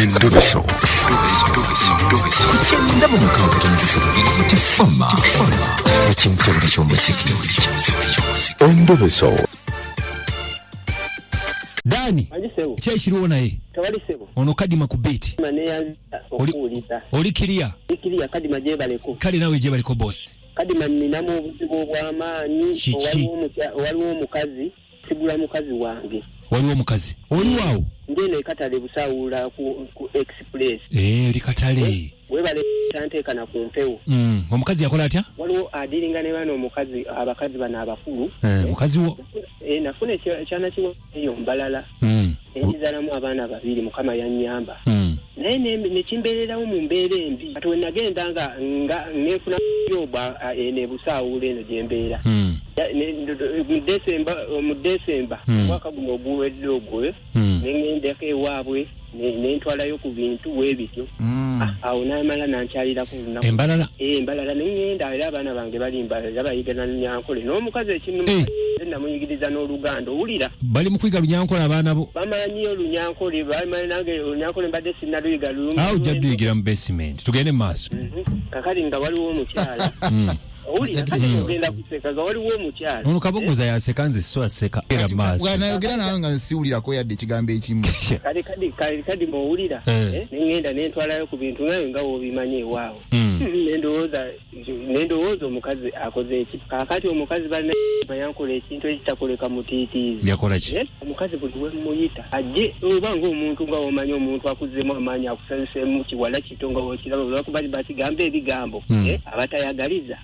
Endoveso. Kugenda mu mukaaga tifama ekintu buli ky'omuziki. Endoveso. Dani kyekiriwo naye ono kadima ku beat oli kiriya kale nawe gyebaleko bosi kadima ninamu obuzibu obw'amaanyi waliwo omukazi sigula mukazi wange waliwo omukazi oliwawo ngene katale busawula ku express oli katale webale tanteeka na ku mpewo omukazi yakola atya waliwo adiringa ne bano omukazi abakazi bano abakulu mukazi wo nafuna ekyana kiyo mbalala ekizalamu abaana babiri mukama yannyamba naye nekimbeererawo mu mbeera embi kati we nagenda nga nefuna yoba nebusawula eno gyembeera mu Desemba omwaka guno oguwedde ogwo nengendeko ewaabwe nentwalayo ku bintu weebityo awo namala nankyalirako olunaku embalala nengenda era abaana bange bali mbalala bayigana Lunyankole n'omukazi ekinuma namuyigiriza n'Oluganda owulira bali mu kuyiga Lunyankole abaana bo bamanyi Olunyankole bamanyi nange Olunyankole mbadde sinnaluyiga lumu ojja duyigira mu basement tugende mu maaso kakali nga waliwo omukyala owulira kati ogenda kuseka nga waliwo omukyala ono kabogoza yaseka nze so aseka era maaso bwanayogera nawe nga nsiwulirako yadde ekigambo ekimu kadi mwowulira nengenda nentwalayo ku bintu nawe nga wobimanyi ewaawo nendowooza omukazi akoze eki kakati omukazi balina bayankola ekintu ekitakoleka mutiitiizi yakola ki omukazi buli wemuyita ajje oba ngaomuntu nga womanyi omuntu akuzzemu amaanyi akusanyuseemu kiwala kito nga wokiraba olwakuba bakigamba ebigambo abatayagaliza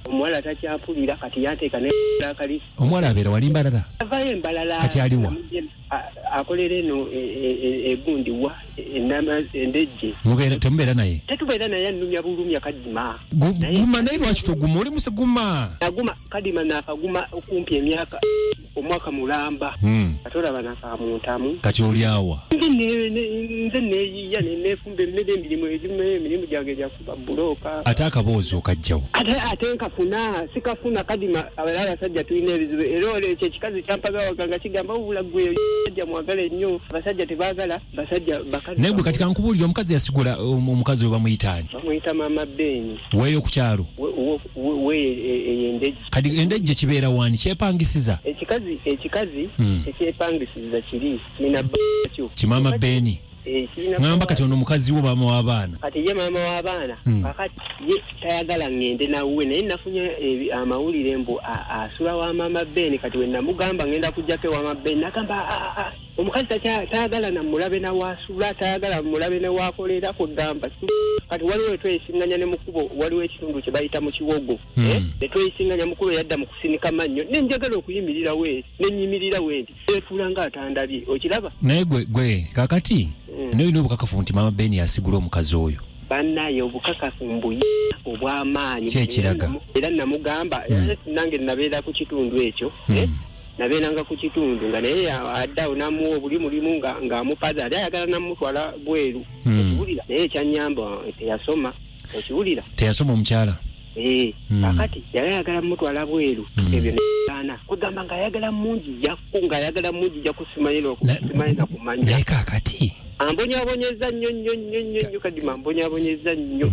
omuwala takyapulira kati yanteeka nekalisi omuwala abeera wali mbalala avayo embalala kati aliwa akolera eno egundi wa endejje temubeera naye tetubeera naye annumya bulumya kadima guma naye lwaki toguma oli muse guma naguma kadima nakaguma okumpi emyaka omwaka mulamba katolaba nakamuntamu kati oli awa nze neyiya nefumba emirimu gyange gyakuba buloka ate akaboozi okajjawo ate nkafuna sikafuna kadima abalala abasajja tulina ebizibu era olwekyo ekikazi kyampagawaga nga kigamba obula gwe basajja mwagala ennyo abasajja tebaagala basajja bakazi naye gwe kati kankubuulira omukazi yasigula omukazi we bamuyitaani bamuyita Mama Beni weeyo ku kyalo endejje kati endejje kibeera wani kyepangisiza ekikazi ekyepangisiza kiri nina bakyo kimama Beni ngamba kati ono mukazi wo maama w'abaana kati ye maama w'abaana kakati ye tayagala ngende nawe naye nafunye amawulire mbu asula wa Mama Beni kati we namugamba ngenda kujjako wa Mama Beni nagamba omukazi tayagala namulabe nawasula tayagala mulabe newakolera kugamba kati waliwo twesinganya ne mukubo waliwo ekitundu kye bayita mu kiwogo netwesinganya mukubo yadda mu kusinika mannyo nenjagala okuyimirira we nenyimirira we nti efuula nga atandabye okiraba naye gwe kakati naye n'obukakafu nti Mama Beni yasigula omukazi oyo bannaye obukakafu mbuyi obw'amaanyi kyekiraga era namugamba nange nabeera ku kitundu ekyo nabeeranga ku kitundu nga naye addawo namuwa buli mulimu ng'amupaza ali ayagala namutwala bweru okiwulira naye ekyanyamba teyasoma okiwulira teyasoma omukyala kakati yali ayagala mutwala bweru ebyo neana kugamba ng'ayagala mungi jakku simanyi kumanya naye kakati ambonyabonyeza nnyo kadima ambonyabonyeza nnyo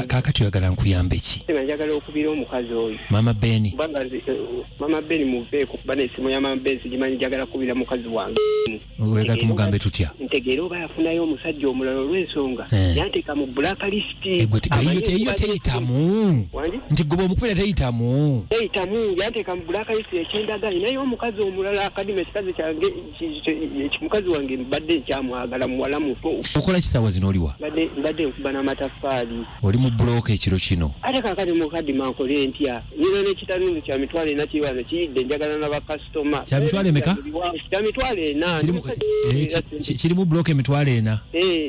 kakati oyagala nkuyamba ki njagala okubira omukazi oyo Mama Beni Mama Beni muveeko kuba n'essimu ya Mama Beni sigimanyi njagala kubira mukazi wange wega tumugambe tutya ntegeera oba yafunayo omusajja omulala olw'ensonga yanteeka mu blacklist eyo teyitamu nti goba omukubira teyitamu yanteeka mu blacklist ekyendagayi naye omukazi omulala akadima ekikazi kyange mukazi wange mbadde nkyamwagala muwala muto okola kisaawa zino oliwa mbadde nkuba n'amataffaali oli mu bulooka ekiro kino ate kakati mukadima nkole ntya nina n'ekitanundu kya mitwalo ena kiwano kiyidde njagala n'abakasitoma kya mitwalo emeka kya mitwalo ena kirimu bulooka emitwalo ena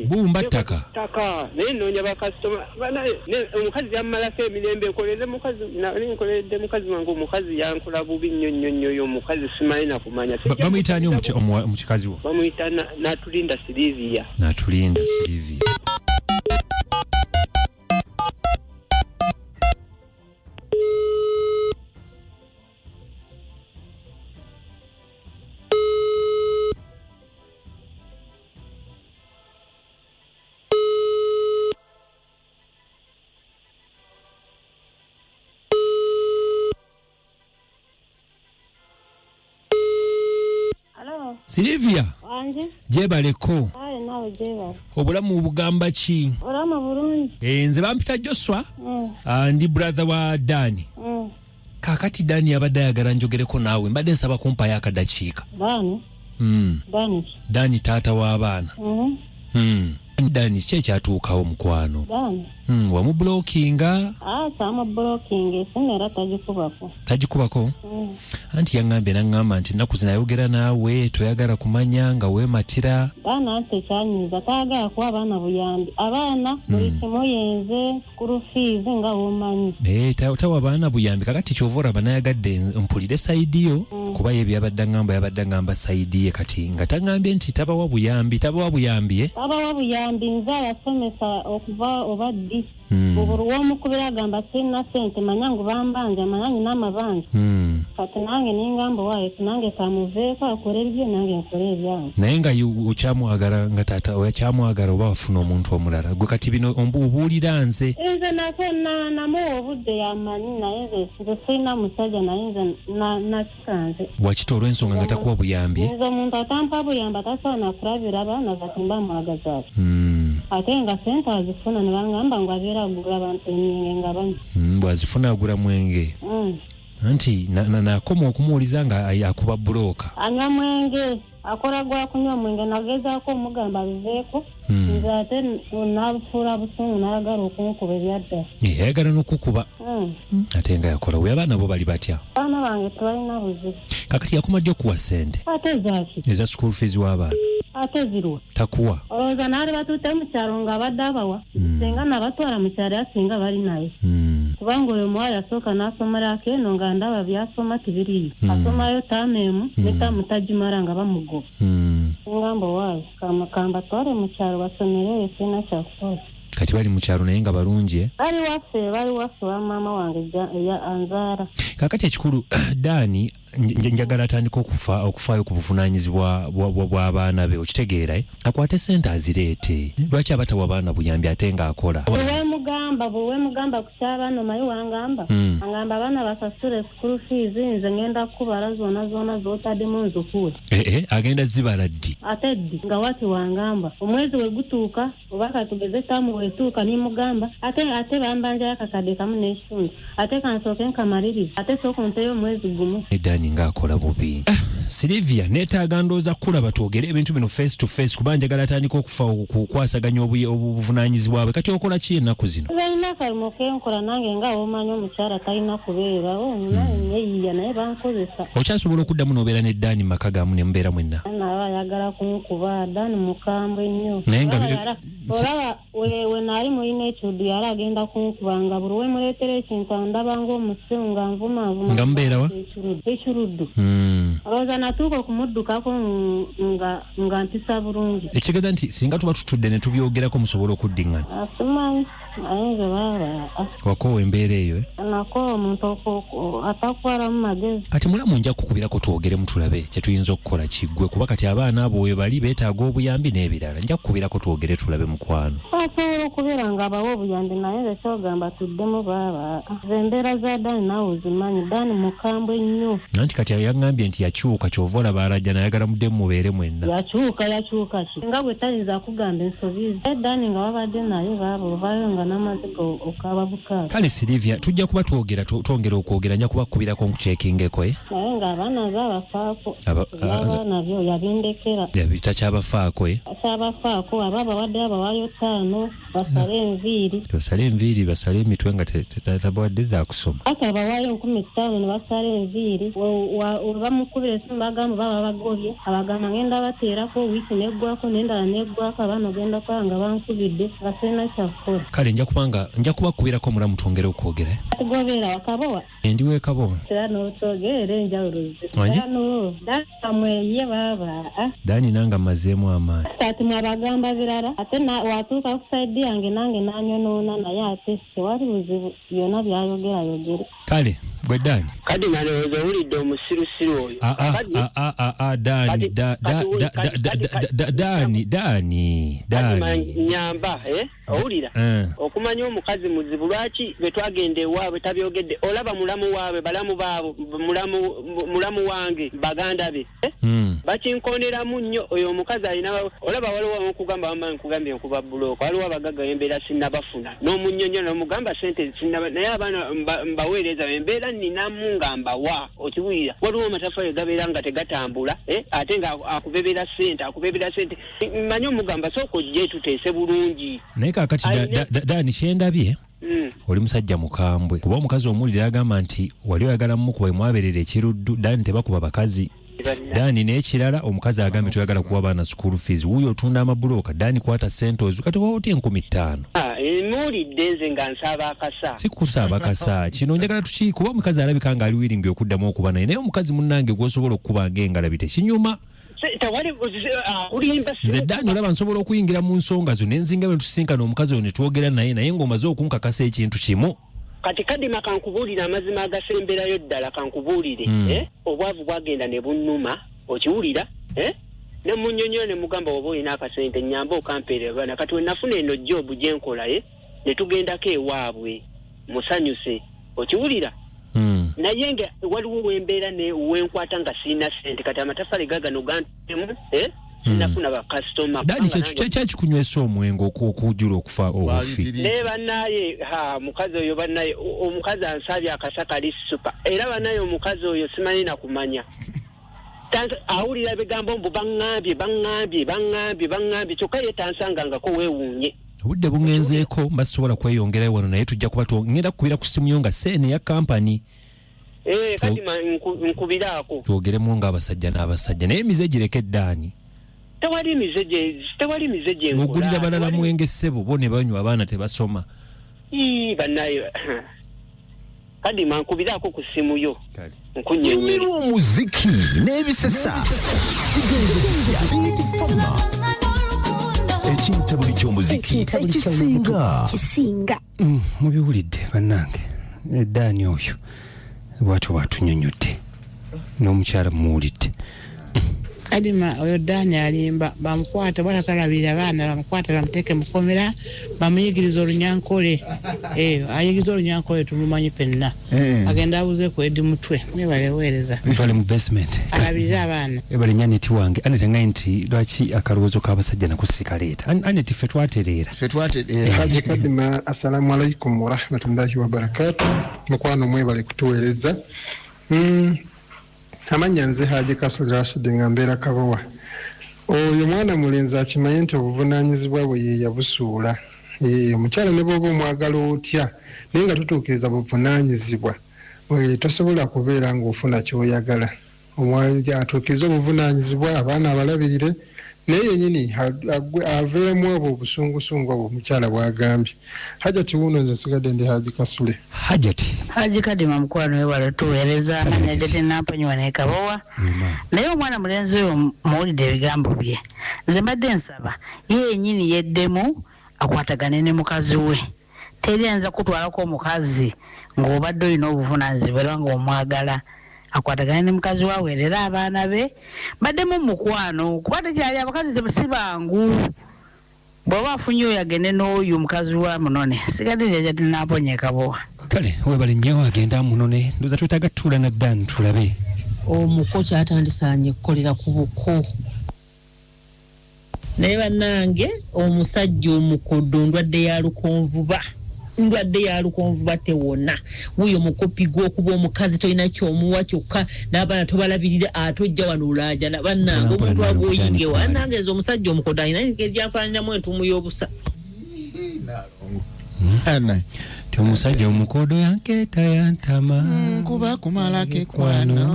bumba ttaka naye nnoonya bakasitoma omukazi yammalako emirembe nkoledde mukazi wange omukazi yankola bubi nnyo oyo omukazi simanyi nakumanya bamuyitaani omukikazi wo bamuyita Natulinda Silivia Silivia Wanje jebaleko aye nawe jeba obulamu bugamba ki olama bulungi nze bampita Joshua ndi brother wa Dani kakati Dani yabadde ayagala njogereko naawe mbadde nsaba kumpayo akadakiika Dani taata w'abaana Dani kye kyatuukawo mukwano wamubulokinga samubulokinga esinera tagikubako anti yaŋŋambye naŋŋamba nti ennaku zinayogera naawe toyagala kumanya nga weematira baana nti ekyanyiza tayagala kuwa abaana buyambi abaana buli kimu yenze school fees nga womanyi tawa abaana buyambi kakati kyova olaba nayagadde mpulire sayidi yo kuba ye byabadde aŋŋamba sayidi ye kati nga taŋŋambye nti tabawa buyambi nze abasomesa okuva oba ddi buli w'omukubira agamba sirina ssente manya ngu bambanja manya nyina amabanja kati nange ningamba waayo nange kamuveeko akole ebyo nange nkole ebyange naye nga okyamwagala nga taata oyakyamwagala oba wafuna omuntu omulala gwe kati bino obuulira nze nako namuwa obudde yamanyi naye nze sirina musajja naye nze nakikanze wakita olw'ensonga nga takuwa buyambi nze omuntu atampa buyambi atasaana kulabira abaana gatimba mwagaza ati ate nga sente azifuna ne bangamba ngu abeera agula abantu emyenge nga banyi bw'azifuna agula mwenge anti nakoma okumuwuliza nga akuba bulooka anywa mwenge akola gwa kunywa mwenge nagezaako omugamba biveeko nze ate nabufuula busungu nayagala okunkuba ebyadda yayagala n'okukuba ate nga yakola we abaana bo bali batya abaana bange tebalina buzibu kakati yakoma ddi okuwa ssente ate zaki eza school fees w'abaana ate zirwa takuwa olowooza naali batuute mu kyalo ng'abadde abawa singa nabatwala mu kyalo yasinga bali naye kubanga oyo muwala yasooka n'asomerako eno nga ndaba byasoma tibiriyo asomayo taamemu ne taamu tagimala nga bamugoba ngamba waayo kambatwale mu kyalo basomereyo sirina kyakukola kati bali mu kyalo naye nga balungi bali waffe wa maama wange anzaara kakati ekikulu Dani njagala atandika okufaayo ku buvunaanyizibwa bw'abaana be okitegeera akwate sente azireete lwaki abatawa abaana buyambi ate ng'akola bwewemugamba ku ky'abaana omayi wangamba angamba abaana basasule school fees nze ngenda kukubala zoona z'otaddemu nzukuwe agenda zibala ddi ate ddi nga wati wangamba omwezi we gutuuka oba katugeze taamu wetuuka nimugamba ate bambanjayo akakadde kamu n'ekitundu ate kansooke nkamaliriza ate sooka ompeyo omwezi gumu ng'akola bubi Silivia neetaaga ndooza kulaba twogere ebintu bino face to face kuba njagala atandika okufa okukwasaganya obuvunaanyizibwa bwe kati okola ki ennaku zino balina kalimu kenkola nange nga womanyi omukyala talina kubeerawo nayeyiya naye bankozesa okyasobola okuddamu n'obeera ne Dani mu maka gamu ne mubeera mwenna nawe ayagala kunkuba Dani mukambwe nnyo olaba we naali mulina ekyuddu yali agenda kunkuba nga buli wemuleetera ekintu andaba ng'omusiru nga nvumaavuma nga mubeerawa ekiruddu olowooza natuuka okumuddukako nga mpisa bulungi ekitegeeza nti singa tuba tutudde ne tubyogerako musobole okuddiŋŋana asimanyi naye nze baba wakoowa embeera eyo nakoowa omuntu atakwalamu magezi kati mulamu nja kukubirako twogeremu tulabe kye tuyinza okukola kiggwe kuba kati abaana abo we bali beetaaga obuyambi n'ebirala nja kukubirako twogere tulabe mukwano asobola okubeera nga abawa obuyambi naye nze kyogamba tuddemu baba embeera za Dani naawe ozimanyi Dani mukambwe nnyo anti kati yaŋŋambye nti yakyuka kyova olaba alajja nayagala muddemu mubeere mwenna yakyuka ki nga bwe tayinza kugamba ensobizi Dani nga wabadde naye baba ovayo nga n'amaziga okaba bukaaga kale Silivia tujja kuba twongera okwogera nja kubakubirako nkuceekingeko naye ng'abaana zabafaako abaana byo yabindekera takyabafaako takyabafaako aba bawadde abawayo 5 basale enviiri basale emitwe nga tabawadde zakusoma ate abawayo 15,000 ne basala enviiri bamukubira esimu bagamba baba bagobye abagamba ngenda bateerako wiiki neggwako nendala neggwako abaana ogenda kwanga nga bankubidde nga sirina kyakukola kale nja kubakubirako mulamu twongere okwogera tugobeera wakabowa ndi wekabowa togera enjawulozi damweye baba Dani nanga mazeemu amaanyi kati mwabagamba birala ate watuuka ku saidi yange nange nanyonoona naye ate tewali buzibu byonna byayogera yogere kale Gwe Dani. Kadi nalowooza owulidde omusirusiru oyo. Dani. Nyamba, owulira? Okumanya omukazi muzibu lwaki bwe twagenda ewaabwe tabyogedde olaba mulamu waabwe balamu baabo mulamu wange baganda be. Bakinkoneramu nnyo oyo omukazi alina olaba waliwo okugamba wamma nkugambye nkuba bulooka waliwo abagagga embeera sinnabafuna n'omunnyonnyo n'omugamba sente sinnaba naye abaana mbaweereza embeera nninamu nga mbawa okiwulira waliwo amatafali gabeera nga tegatambula ate nga akubebera sente mmanyi omugamba sooka ojje tuteese bulungi naye kaakati Dani kyendabye oli musajja mukambwe kuba omukazi omuwulira agamba nti wali oyagala mukuba mwaberera ekiruddu Dani tebakuba bakazi Dani n'ekirala omukazi agambye tuyagala kuwa baana school fees wuyo otunda amabulooka Dani kwata sente ozo kati waoti 15,000 muwulidde nze nga nsaba akasa sikusaba akasa kino njagala tuki kuba omukazi alabika nga ali wiringi okuddamu okuba naye omukazi munnange gwosobola okukuba ng'engalabi tekinyuma nze Dani olaba nsobola okuyingira mu nsonga zo nenzinga bwe tusinkana omukazi oyo ne twogera naye ng'omaze okunkakasa ekintu kimu kati kadima kankubuulira amazima agasemberayo ddala kankubuulire obwavu bwagenda ne bunnuma okiwulira ne munnyonnyo ne mugamba oba olina akasente nnyamba okampeera abaana kati we nafuna eno jobu gye nkola ne tugendako ewaabwe musanyuse okiwulira naye nga waliwo wembeera ne wenkwata nga sirina sente kati amatafali gagano gantemu sinafuna bakasitoma Dani kyekikunywesa omwengo okujula okufa obufi naye bannaye mukazi oyo bannaye omukazi ansabye akasaka ali supa era bannaye omukazi oyo simanyi nakumanya awulira bigambo mbu baŋŋambye kyokka ye tansangangako weewuunye obudde bungenzeeko mbasobola kweyongerayo wano naye tujja kuba ngenda kukubira ku simu yo nga seene ya kampani kati nkubiraako twogeremu ng'abasajja n'abasajja naye emize gireke Dani tewali mize gye ogulira balala mwenge ssebo bo ne banywa abaana tebasoma bannaye kadi mankubiraako ku simu yo nkunyumirwa omuziki n'ebisesa ekintabuli ky'omuziki ekisinga mubiwulidde bannange Dani oyo bwatyo bwatunyonyodde n'omukyala muwulidde kadima oyo Dani alimba bamukwata bwatatalabirira abaana bamukwata bamuteeke mukomera bamuyigiriza olunyankole ayigiriza olunyankole tumumanyi penna agenda abuze ku edi mutwe nebaleweereza ntwale mu basement alabirira abaana ebale nyaneti wange aneti ngai nti lwaki akalowoozo k'abasajja nakusikaleeta aneti ffe twatereera kaje kadima assalamu alaikum warahmatullahi wabarakatuh mukwano mwebale kutuweereza amanya nze Haji Kasuli Rashid nga mbeera Kabowa oyo mwana mulenzi akimanyi nti obuvunaanyizibwa bwe ye yabusuula omukyala ne bw'oba omwagala otya naye nga tutuukiriza buvunaanyizibwa tosobola kubeera ng'ofuna ky'oyagala atuukiriza obuvunaanyizibwa abaana abalabirire naye yennyini aveemu obwo obusungusungu obwo omukyala bw'agambye Hajati wuuno nze nsigadde ndi Haji Kasule Haji Kadima mukwano we walatuweereza nanedete nampanywa ne Kabowa naye omwana mulenzi oyo muwulidde ebigambo bye nze mbadde nsaba ye yennyini yeddemu akwatagane ne mukazi we teryanza kutwalako omukazi ng'obadde olina obuvunaanyizibwa era ng'omwagala akwatagane ne mukazi waweerera abaana be baddemu mukwano kuba tekyali abakazi tebusibangu bw'oba afunye oyo agende n'oyo omukazi wa munone sigadde jajati naponye Kabowa kale webale nnyo agenda munone ndoza twetaaga tutuula na Dani tulabe omuko kyatandisanye kukolera ku buko naye bannange omusajja omukodo ndwadde ya lukonvuba tewona wuyo mukopi gw'okuba omukazi tolina kyomuwa kyokka n'abaana tobalabirira ate ojja wano olaaja na bannange omuntu ag'oyinge wannange nze omusajja omukodo alina ebyafaananamu entumu y'obusa omusajja omukodo yankeeta yantama kuba kumalako ekwano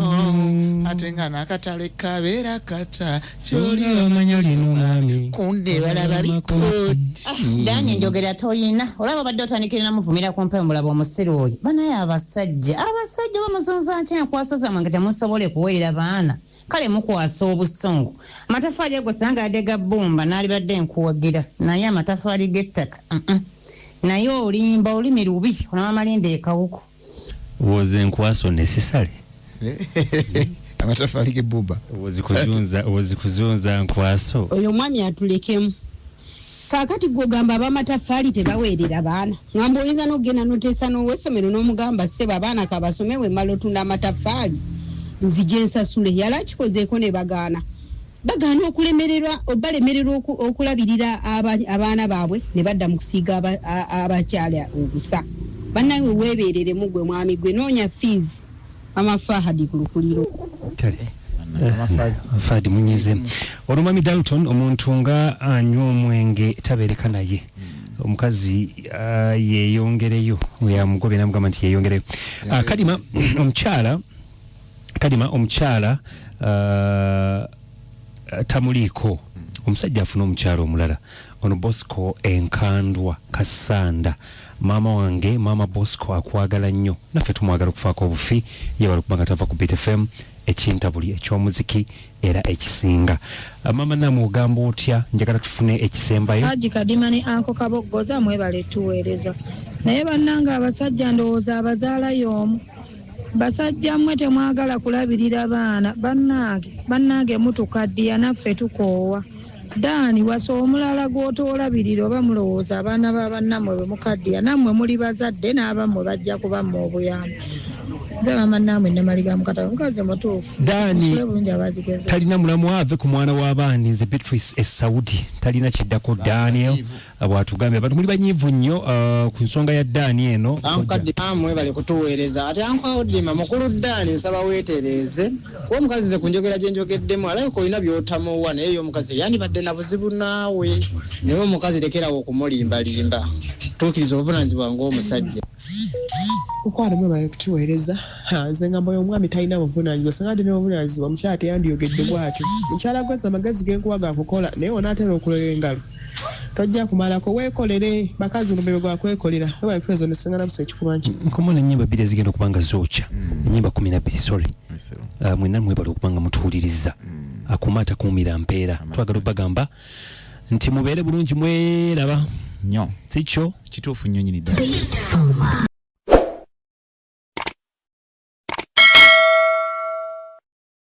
ate nga n'akatale kabeera kata kyoli bamanya olina omwami kunde balaba bikooti Dani njogera toyina olaba badde otandikirira muvumira kumpe mulaba omusiru oyo banaye abasajja bamuzonza nkya nkwasoza mwange temusobole kuweerera baana kale mukwasa obusungu amatafaali ago sanga yadde bbumba n'alibadde nkuwagira naye amatafaali g'ettaka naye olimba olimi lubi onamalinda ekawuko was enkwaso necessary amatafali ke buba was kuzunza nkwaso oyo mwami atulekemu kakati gogamba abamatafali tebaweerera baana ngamba oyinza n'ogenda n'oteesa n'ow'essomero n'omugamba sseba abaana kabasomewe mmala otunda amatafali nzije ensasule yali akikozeeko ne bagaana okulemererwa balemererwa okulabirira abaana baabwe ne badda mu kusiiga abakyala obusa bannange weebeereremu gwe mwami gwe noonya fees amafahadi ku lukuliro Fadi munyize olumami Dalton omuntu nga anywa omwenge tabeereka naye omukazi yeeyongereyo yamugobe namugamba nti yeeyongereyo kadima omukyala tamuliiko omusajja afuna omukyala omulala ono Bosco Enkandwa Kasanda mama wange mama Bosco akwagala nnyo naffe tumwagala okufaako obufi yebala kubanga tava ku Beat FM ekintabuli ekyomuziki era ekisinga mama namwe ogamba otya njagala tufune ekisembayo Haji Kadima ne Anko Kaboggoza mwebale tuweereza naye bannanga abasajja ndowooza abazaala y'omu basajja mmwe temwagala kulabirira baana bannange mutukaddiya naffe tukoowa Dani wasa omulala gw'otoolabirira oba mulowooza abaana ba bannammwe bwe mukaddiya nammwe muli bazadde n'abammwe bajja kubamma obuyambi zama namwe namaliga mukata mukaze mutuufu Dani talina mulamu ave ku mwana w'abaani nze Beatrice Saudi talina kiddako Daniel abwatugambye abantu muli banyiivu nnyo ku nsonga ya Dani eno amukadde amwe bali kutuweereza ate ankwawulima mukulu Dani nsaba weetereze kuba omukazi nze kunjogera gye njogeddemu alayiko olina by'otamuwa naye omukazi yandibadde na buzibu naawe naye omukazi lekerawo okumulimbalimba tuukiriza obuvunaanyizibwa ng'omusajja ukwali mwe bali kutuweereza nze ngamba oyo omwami talina buvunaanyizibwa singa ddina obuvunaanyizibwa mukyala teyandiyogedde bw'atyo mukyala gweza amagezi genkuwa gakukola naye onaatera okulola engalo tojja kumalako weekolere bakazi olumbe gwakwekolera webali kutezo nesengana busa ekikuba nki nkomona ennyimba bbiri ezigenda okubanga zookya ennyimba 12 sorry mwena mwebali okubanga mutuwuliriza akuma atakuumira mpeera twagala obagamba nti mubeere bulungi mweraba nnyo si kyo kituufu nnyo nyini ddala